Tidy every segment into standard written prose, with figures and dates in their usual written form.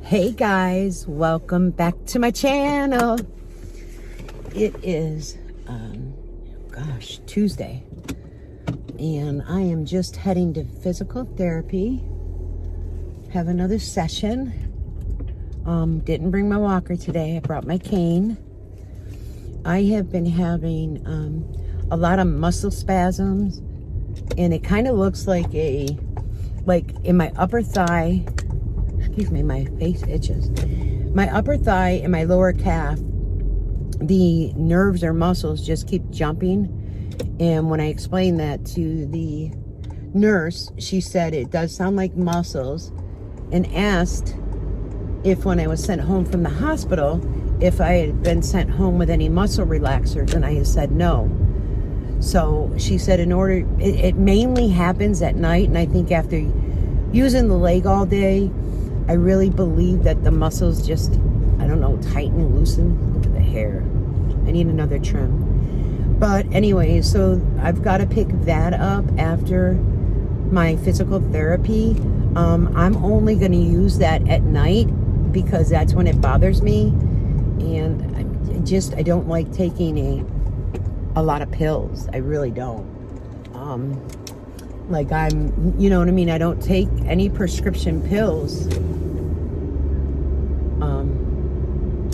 Hey guys, welcome back to my channel. It is Tuesday, and I am just heading to physical therapy. Have another session. Didn't bring my walker today. I brought my cane. I have been having a lot of muscle spasms, and it kind of looks like in my upper thigh. Excuse me, my face itches. My upper thigh and my lower calf, the nerves or muscles just keep jumping. And when I explained that to the nurse, she said it does sound like muscles, and asked if when I was sent home from the hospital, if I had been sent home with any muscle relaxers, and I had said no. So she said it mainly happens at night, and I think after using the leg all day, I really believe that the muscles just, I don't know, tighten and loosen. Look at the hair. I need another trim. But anyway, so I've got to pick that up after my physical therapy. I'm only going to use that at night because that's when it bothers me. And I don't like taking a lot of pills. I really don't. You know what I mean? I don't take any prescription pills.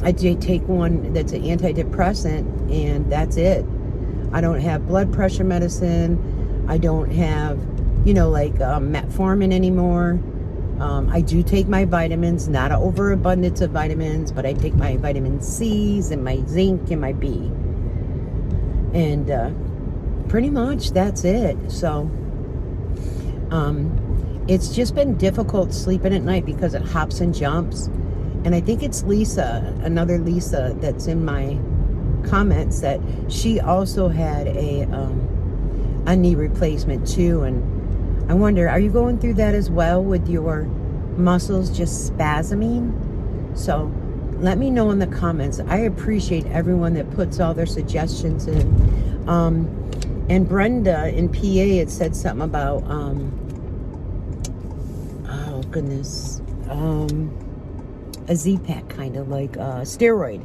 I take one that's an antidepressant, and that's it. I don't have blood pressure medicine. I don't have, metformin anymore. I do take my vitamins, not an overabundance of vitamins, but I take my vitamin C's and my zinc and my B. And pretty much that's it. So it's just been difficult sleeping at night because it hops and jumps. And I think it's another Lisa that's in my comments, that she also had a knee replacement too. And I wonder, are you going through that as well with your muscles just spasming? So let me know in the comments. I appreciate everyone that puts all their suggestions in. And Brenda in PA had said something about, a Z-Pack, kind of like steroid.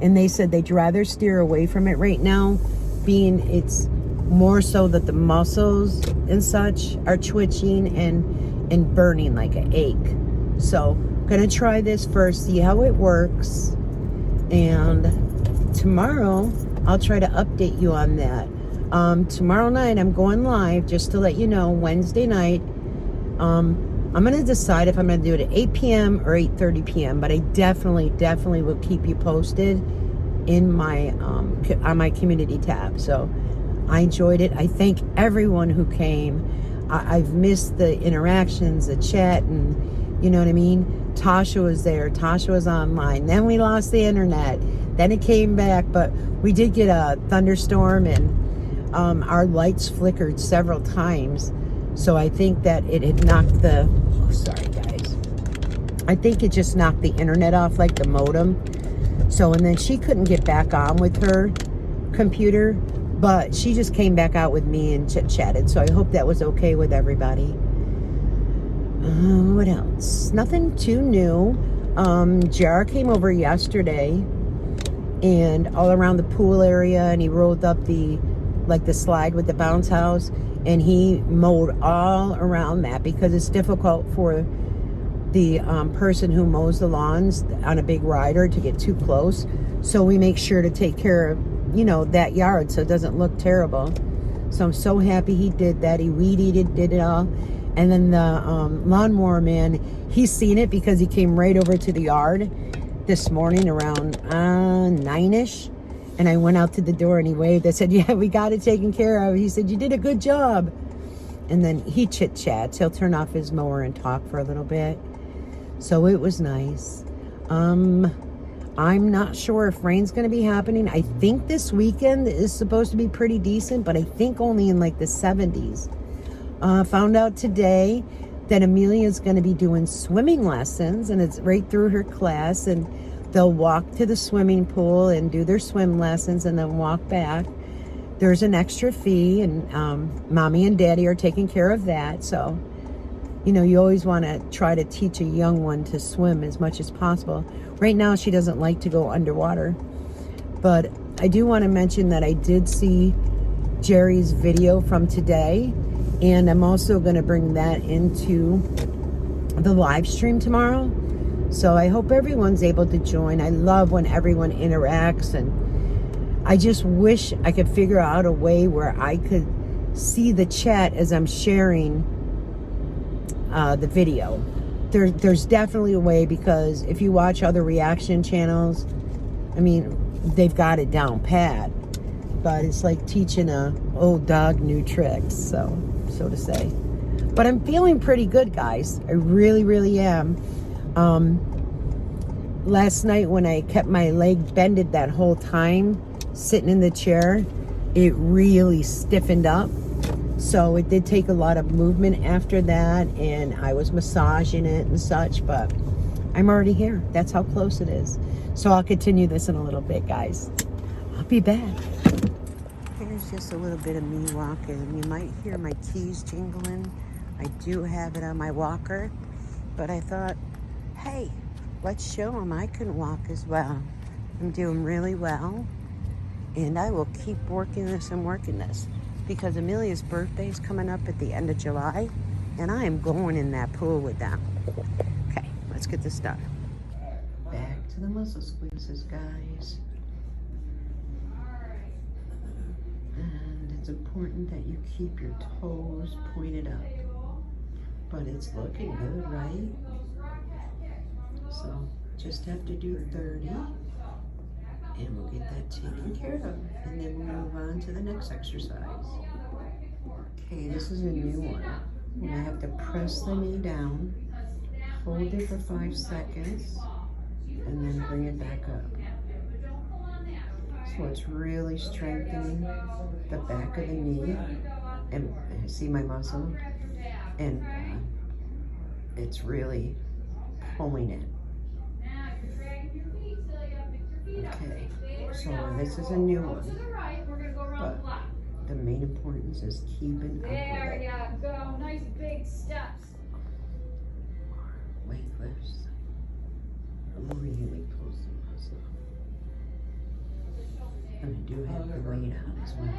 And they said they'd rather steer away from it right now, being it's more so that the muscles and such are twitching and burning like an ache. So gonna try this first, see how it works, and tomorrow I'll try to update you on that. Tomorrow night I'm going live, just to let you know, Wednesday night. I'm going to decide if I'm going to do it at 8 p.m. or 8:30 p.m., but I definitely will keep you posted in my on my community tab. So I enjoyed it. I thank everyone who came. I've missed the interactions, the chat, and you know what I mean? Tasha was there. Tasha was online. Then we lost the internet. Then it came back, but we did get a thunderstorm, and our lights flickered several times. So I think that it had knocked sorry guys. I think it just knocked the internet off, like the modem. So, and then she couldn't get back on with her computer, but she just came back out with me and chit-chatted. So I hope that was okay with everybody. What else? Nothing too new. JR came over yesterday, and all around the pool area, and he rolled up the slide with the bounce house, and he mowed all around that because it's difficult for the person who mows the lawns on a big rider to get too close. So we make sure to take care of, that yard so it doesn't look terrible. So I'm so happy he did that. He weed-eated, did it all. And then the lawnmower man, he's seen it because he came right over to the yard this morning around 9-ish. And I went out to the door and he waved. I said, yeah, we got it taken care of. He said, you did a good job. And then he chit-chats. He'll turn off his mower and talk for a little bit. So it was nice. I'm not sure if rain's going to be happening. I think this weekend is supposed to be pretty decent, but I think only in like the 70s. Found out today that Amelia's going to be doing swimming lessons, and it's right through her class, and they'll walk to the swimming pool and do their swim lessons and then walk back. There's an extra fee, and mommy and daddy are taking care of that. So You know, you always want to try to teach a young one to swim as much as possible. Right now, she doesn't like to go underwater. But I do want to mention that I did see Jerry's video from today, and I'm also going to bring that into the live stream tomorrow. So I hope everyone's able to join. I love when everyone interacts, and I just wish I could figure out a way where I could see the chat as I'm sharing the video. There's definitely a way, because if you watch other reaction channels, I mean, they've got it down pat. But it's like teaching a old dog new tricks, so to say. But I'm feeling pretty good, guys. I really, really am. Last night when I kept my leg bended that whole time, sitting in the chair, it really stiffened up. So it did take a lot of movement after that, and I was massaging it and such, but I'm already here. That's how close it is. So I'll continue this in a little bit, guys. I'll be back. Here's just a little bit of me walking. You might hear my keys jingling. I do have it on my walker, but I thought, hey, let's show them I can walk as well. I'm doing really well, and I will keep working this and working this, because Amelia's birthday is coming up at the end of July, and I am going in that pool with them. Okay, let's get this done. Back to the muscle squeezes, guys. And it's important that you keep your toes pointed up. But it's looking good, right? So just have to do 30, and we'll get that taken care of. And then we'll move on to the next exercise. Okay, this is a new one. We're gonna have to press the knee down, hold it for 5 seconds, and then bring it back up. So it's really strengthening the back of the knee, and see my muscle, and it's really pulling it. Okay, so this is a new one, but the main importance is keeping up with it. There you go, nice big steps. Weight lifts really pulls the muscle. And I do have the weight on as well.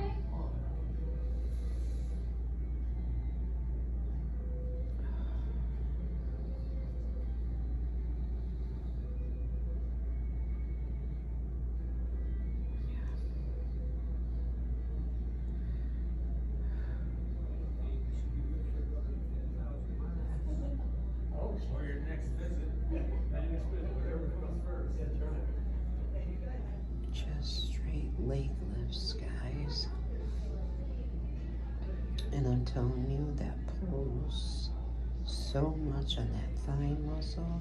Just straight leg lifts, guys. And I'm telling you, that pulls so much on that thigh muscle.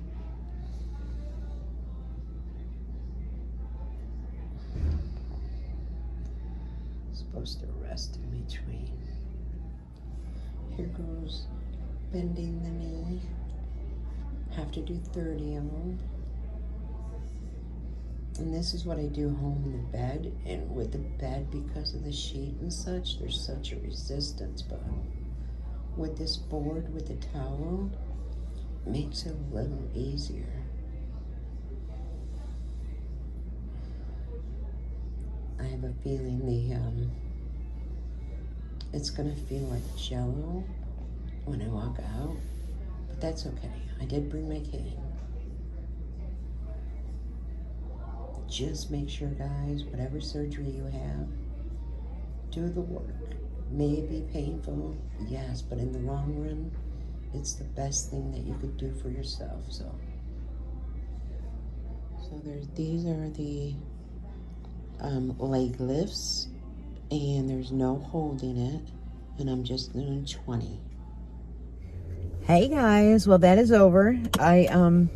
Supposed to rest in between. Here goes bending the knee. Have to do 30 of them. And this is what I do home in the bed. And with the bed, because of the sheet and such, there's such a resistance. But with this board, with the towel, it makes it a little easier. I have a feeling it's gonna feel like Jello when I walk out, but that's okay. I did bring my cane. Just make sure, guys, whatever surgery you have, do the work. May it be painful, yes, but in the long run, it's the best thing that you could do for yourself. So these are the leg lifts, and there's no holding it, and I'm just doing 20. Hey guys, well that is over. I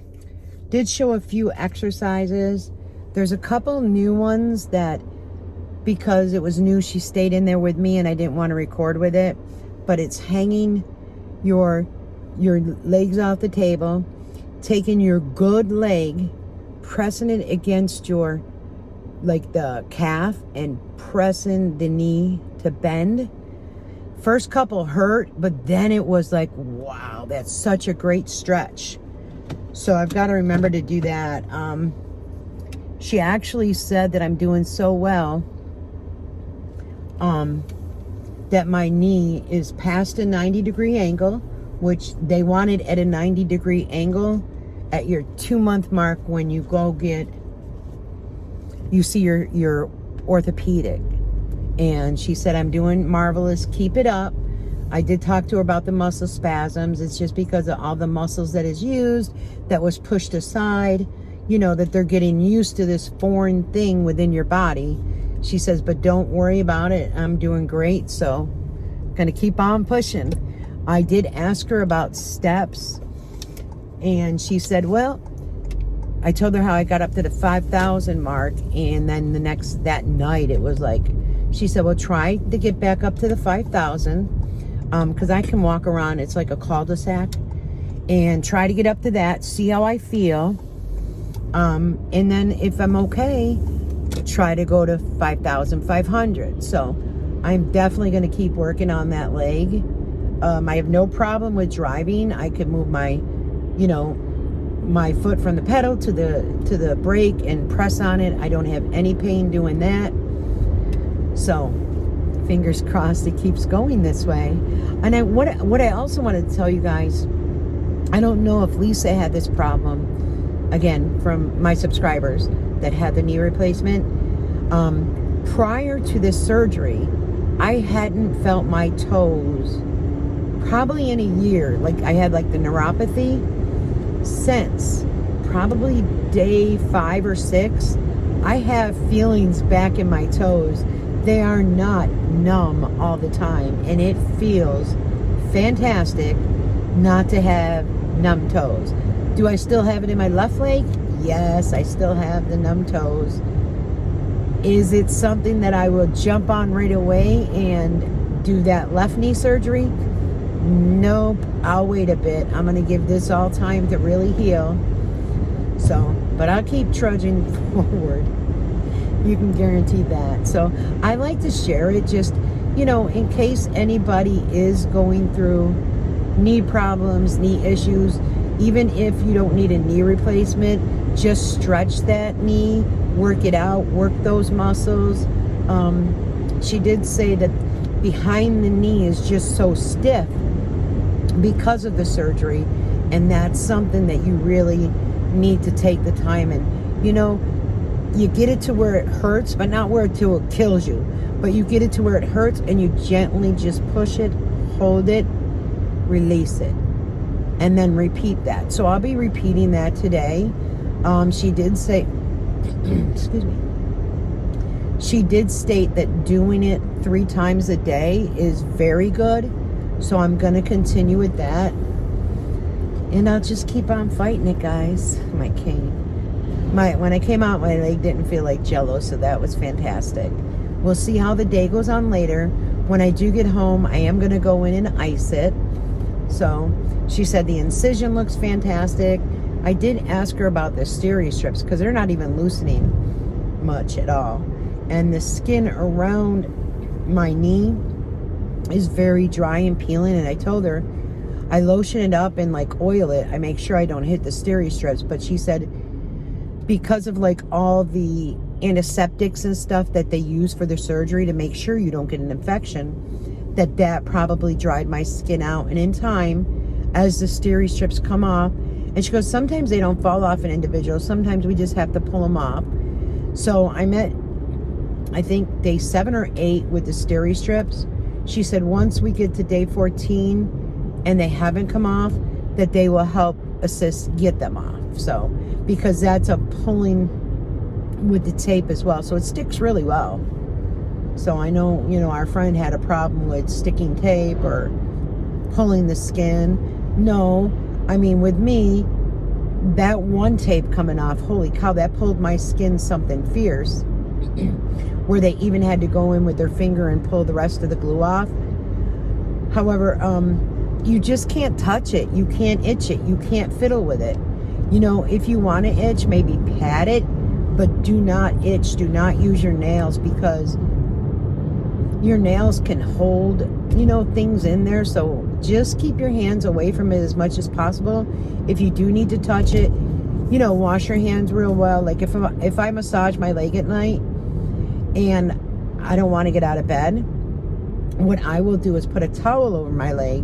did show a few exercises. There's a couple new ones that, because it was new, she stayed in there with me and I didn't want to record with it, but it's hanging your legs off the table, taking your good leg, pressing it against your, like the calf, and pressing the knee to bend. First couple hurt, but then it was like, wow, that's such a great stretch. So I've got to remember to do that. She actually said that I'm doing so well that my knee is past a 90-degree angle, which they wanted at a 90-degree angle at your 2-month mark when you go you see your orthopedic. And she said, I'm doing marvelous. Keep it up. I did talk to her about the muscle spasms. It's just because of all the muscles that is used, that was pushed aside, you know, that they're getting used to this foreign thing within your body. She says, but don't worry about it. I'm doing great. So going to keep on pushing. I did ask her about steps, and she said, well, I told her how I got up to the 5,000 mark, and then that night it was like, she said, well, try to get back up to the 5,000, because I can walk around. It's like a cul-de-sac, and try to get up to that, see how I feel, and then if I'm okay, try to go to 5,500. So I'm definitely going to keep working on that leg. I have no problem with driving. I could move my foot from the pedal to the brake and press on it. I don't have any pain doing that. So fingers crossed it keeps going this way. And what I also wanted to tell you guys, I don't know if Lisa had this problem, again, from my subscribers that had the knee replacement. Prior to this surgery, I hadn't felt my toes probably in a year. Like, I had like the neuropathy since probably day 5 or 6. I have feelings back in my toes. They are not numb all the time, and it feels fantastic not to have numb toes. Do I still have it in my left leg? Yes, I still have the numb toes. Is it something that I will jump on right away and do that left knee surgery? Nope, I'll wait a bit. I'm going to give this all time to really heal. So, but I'll keep trudging forward. You can guarantee that. So I like to share it just, in case anybody is going through knee problems, knee issues. Even if you don't need a knee replacement, just stretch that knee, work it out, work those muscles. She did say that behind the knee is just so stiff because of the surgery, and that's something that you really need to take the time and, you get it to where it hurts, but not where it kills you, but you get it to where it hurts and you gently just push it, hold it, release it, and then repeat that. So I'll be repeating that today. She did say excuse me, she did state that doing it 3 times a day is very good. So I'm going to continue with that. And I'll just keep on fighting it, guys. My cane. When I came out, my leg didn't feel like jello, so that was fantastic. We'll see how the day goes on later. When I do get home, I am going to go in and ice it. So she said the incision looks fantastic. I did ask her about the steri strips because they're not even loosening much at all. And the skin around my knee is very dry and peeling, and I told her I lotion it up and like oil it. I make sure I don't hit the steri strips, but she said because of like all the antiseptics and stuff that they use for the surgery to make sure you don't get an infection, that probably dried my skin out. And in time, as the steri strips come off, and she goes, sometimes they don't fall off in individuals, sometimes we just have to pull them off. So I'm at, I think, day 7 or 8 with the steri strips. She said once we get to day 14 and they haven't come off, that they will help assist get them off. So, because that's a pulling with the tape as well. So it sticks really well. So I know, our friend had a problem with sticking tape or pulling the skin. No, I mean, with me, that one tape coming off, holy cow, that pulled my skin something fierce. Where they even had to go in with their finger and pull the rest of the glue off. However, you just can't touch it. You can't itch it. You can't fiddle with it. If you want to itch, maybe pat it, but do not itch. Do not use your nails, because your nails can hold things in there. So just keep your hands away from it as much as possible. If you do need to touch it, wash your hands real well. Like if I massage my leg at night and I don't want to get out of bed, what I will do is put a towel over my leg,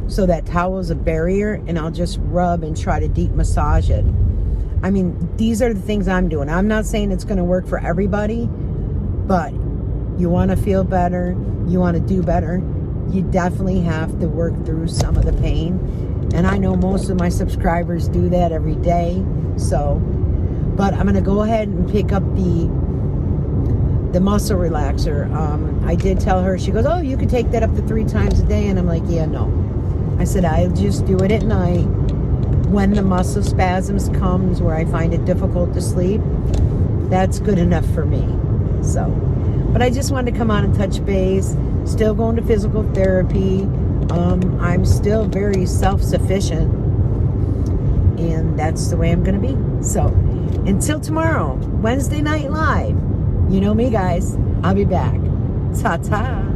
so that towel is a barrier, and I'll just rub and try to deep massage it. I mean, these are the things I'm doing. I'm not saying it's going to work for everybody, but you want to feel better, you want to do better, you definitely have to work through some of the pain. And I know most of my subscribers do that every day. So, but I'm going to go ahead and pick up the muscle relaxer. I did tell her, she goes, oh, you could take that up to 3 times a day. And I'm like, yeah, no. I said, I'll just do it at night when the muscle spasms comes, where I find it difficult to sleep. That's good enough for me. So, but I just wanted to come on and touch base. Still going to physical therapy. I'm still very self-sufficient, and that's the way I'm going to be. So until tomorrow, Wednesday Night Live, you know me, guys. I'll be back. Ta-ta.